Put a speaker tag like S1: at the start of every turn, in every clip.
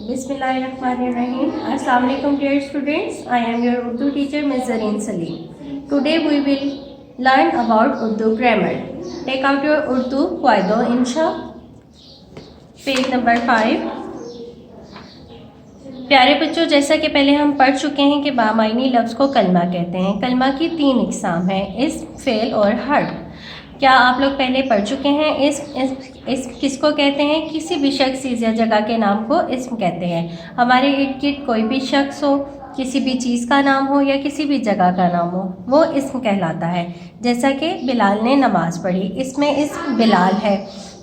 S1: Bismillahirrahmanirrahim. Assalamu alaikum dear students. I am your Urdu teacher Ms. Zareen Salim. Today we will learn about Urdu grammar. Take out your Urdu Qaido Insha. Page number 5. प्यारे बच्चों, जैसा कि पहले हम पढ़ चुके हैं कि बामायनी लफ्ज़ को कलमा कहते हैं। कलमा की 3 इक़साम हैं, इस्म, फ़ेल और हर्फ। क्या आप लोग पहले पढ़ चुके हैं? इस्म किसको कहते हैं? किसी भी शख्स, चीज़ या जगह के नाम को इस्म कहते हैं। हमारे इर्द गिर्द कोई भी शख्स हो, किसी भी चीज़ का नाम हो या किसी भी जगह का नाम हो, वो इस्म कहलाता है। जैसा कि बिलाल ने नमाज़ पढ़ी, इसमें इस्म बिलाल है।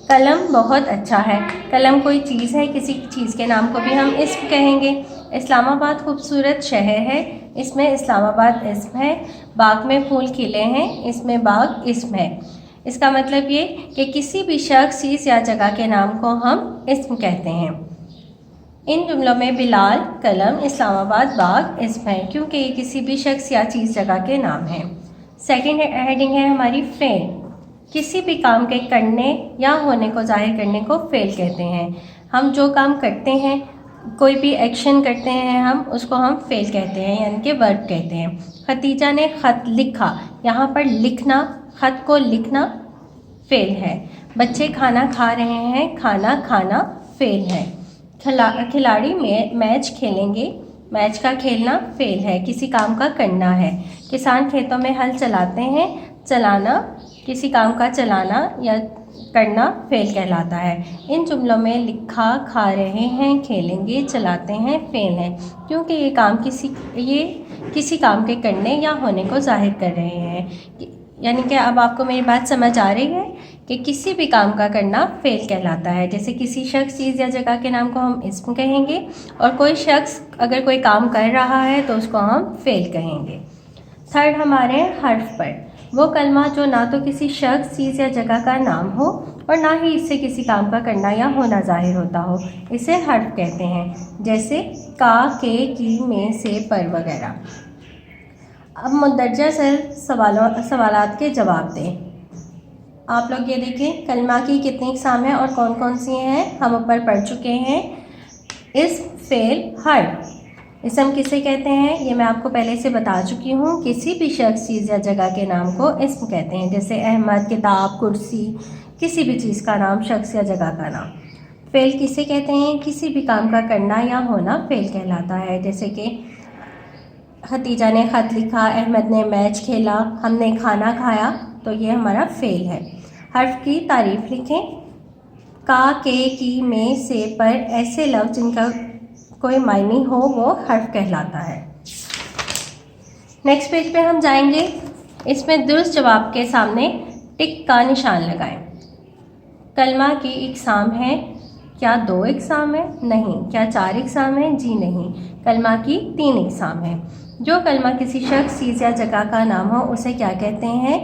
S1: कलम बहुत अच्छा है। कलम कोई चीज़ है, किसी चीज़ के नाम को भी हम इस्म कहेंगे। इस्लामाबाद खूबसूरत शहर है, इसमें इस्लामाबाद इस्म है। बाग में फूल खिले हैं, इसमें बाग इस्म है। इसका मतलब ये कि किसी भी शख्स, चीज़ या जगह के नाम को हम इस्म कहते हैं। इन जुमलों में बिलाल, कलम, इस्लामाबाद, बाग इस्म है, क्योंकि ये किसी भी शख्स या चीज़ जगह के नाम हैं। सेकंड हेडिंग है हमारी फ़ेल। किसी भी काम के करने या होने को जाहिर करने को फ़ेल कहते हैं। हम जो काम करते हैं, कोई भी एक्शन करते हैं, हम उसको हम फ़ेल कहते हैं, यानी कि वर्ब कहते हैं। खतीजा ने ख़त लिखा, यहाँ पर लिखना, ख़त को लिखना फ़ेल है। बच्चे खाना खा रहे हैं, खाना खाना फ़ेल है। खिलाड़ी मैच खेलेंगे, मैच का खेलना फ़ेल है, किसी काम का करना है। किसान खेतों में हल चलाते हैं, चलाना, किसी काम का चलाना या करना फ़ेल कहलाता है। इन जुमलों में लिखा, खा रहे हैं, खेलेंगे, चलाते हैं फ़ेल है, क्योंकि ये किसी काम के करने या होने को जाहिर कर रहे हैं। यानी कि अब आपको मेरी बात समझ आ रही है कि किसी भी काम का करना फ़ेल कहलाता है। जैसे किसी शख्स, चीज़ या जगह के नाम को हम इस्म कहेंगे, और कोई शख्स अगर कोई काम कर रहा है तो उसको हम फ़ेल कहेंगे। थर्ड हमारे हर्फ पर। वो कलमा जो ना तो किसी शख्स, चीज़ या जगह का नाम हो और ना ही इससे किसी काम का करना या होना जाहिर होता हो, इसे हर्फ कहते हैं। जैसे का, के, की, में, से, पर वगैरह। अब मुंदरजा से सवालात के जवाब दें। आप लोग ये देखें, कलमा की कितनी इक़साम है और कौन कौन सी हैं, हम ऊपर पढ़ चुके हैं। इस्म, फ़ेल, हर्फ। इस्म किसे कहते हैं, ये मैं आपको पहले से बता चुकी हूँ। किसी भी शख्स, चीज़ या जगह के नाम को इस्म कहते हैं। जैसे अहमद, किताब, कुर्सी, किसी भी चीज़ का नाम, शख्स या जगह का नाम। फ़ेल किसे कहते हैं? किसी भी काम का करना या होना फ़ेल कहलाता है। जैसे कि खतीजा ने ख़त लिखा, अहमद ने मैच खेला, हमने खाना खाया, तो ये हमारा फ़ेल है। हर्फ की तारीफ़ लिखें। का, के, की, में, से, पर ऐसे लफ्ज़ जिनका कोई मायने हो, वो हर्फ कहलाता है। नेक्स्ट पेज पे हम जाएंगे। इसमें दुरुस्त जवाब के सामने टिक का निशान लगाएं। कलमा की इक़साम है, क्या 2 इक़साम है? नहीं। क्या 4 इक़साम है? जी नहीं। कलमा की 3 इक़साम है। जो कलमा किसी शख्स, चीज़ या जगह का नाम हो, उसे क्या कहते हैं?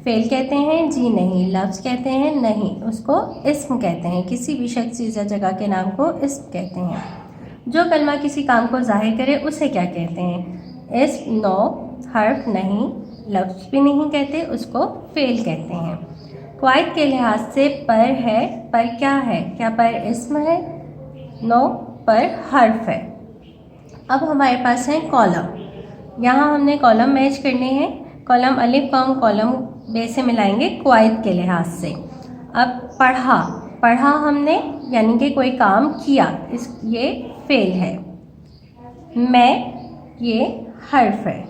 S1: फ़ेल कहते हैं? जी नहीं। लफ्ज़ कहते हैं? नहीं। उसको इस्म कहते हैं। किसी भी शख्स, चीज़ या जगह के नाम को इस्म कहते हैं। जो कलमा किसी काम को ज़ाहिर करे, उसे क्या कहते हैं? इस्म, नो। हर्फ, नहीं। लफ्ज़ भी नहीं कहते, उसको फ़ेल कहते हैं। क़वाइद के लिहाज से पर है, पर क्या है? क्या पर इस्म है? नो, पर हर्फ है। अब हमारे पास है कॉलम। यहाँ हमने कॉलम मैच करने हैं। कॉलम अलिफ को हम कॉलम बे से मिलाएंगे क़वाइद के लिहाज से। अब पढ़ा हमने, यानी कि कोई काम किया, ये फ़ेल है। मैं, ये हर्फ है।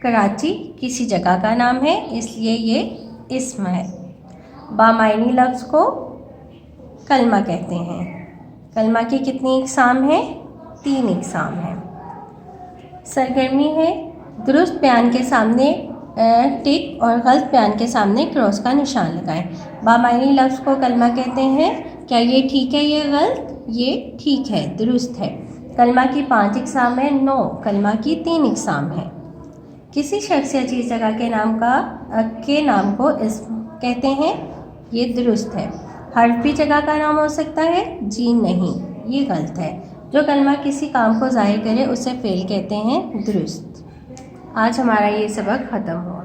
S1: कराची किसी जगह का नाम है, इसलिए ये इस्म है। बामायनी लफ्ज़ को कलमा कहते हैं। कलमा की कितनी इक़साम है? 3 इक़साम है। सरगर्मी है, दुरुस्त बयान के सामने टिक और गलत बयान के सामने क्रॉस का निशान लगाएं। बामायनी लफ्ज़ को कलमा कहते हैं। क्या ये ठीक है, ये गलत? ये ठीक है, दुरुस्त है। कलमा की 5 इक़साम है। नो। कलमा की 3 इक़साम है। किसी शख्स या चीज़ जगह के नाम को इस्म कहते हैं, ये दुरुस्त है। हर्फ भी जगह का नाम हो सकता है? जी नहीं, ये गलत है। जो कलमा किसी काम को ज़ाहिर करे, उसे फ़ेल कहते हैं, दुरुस्त। आज हमारा ये सबक ख़त्म हुआ।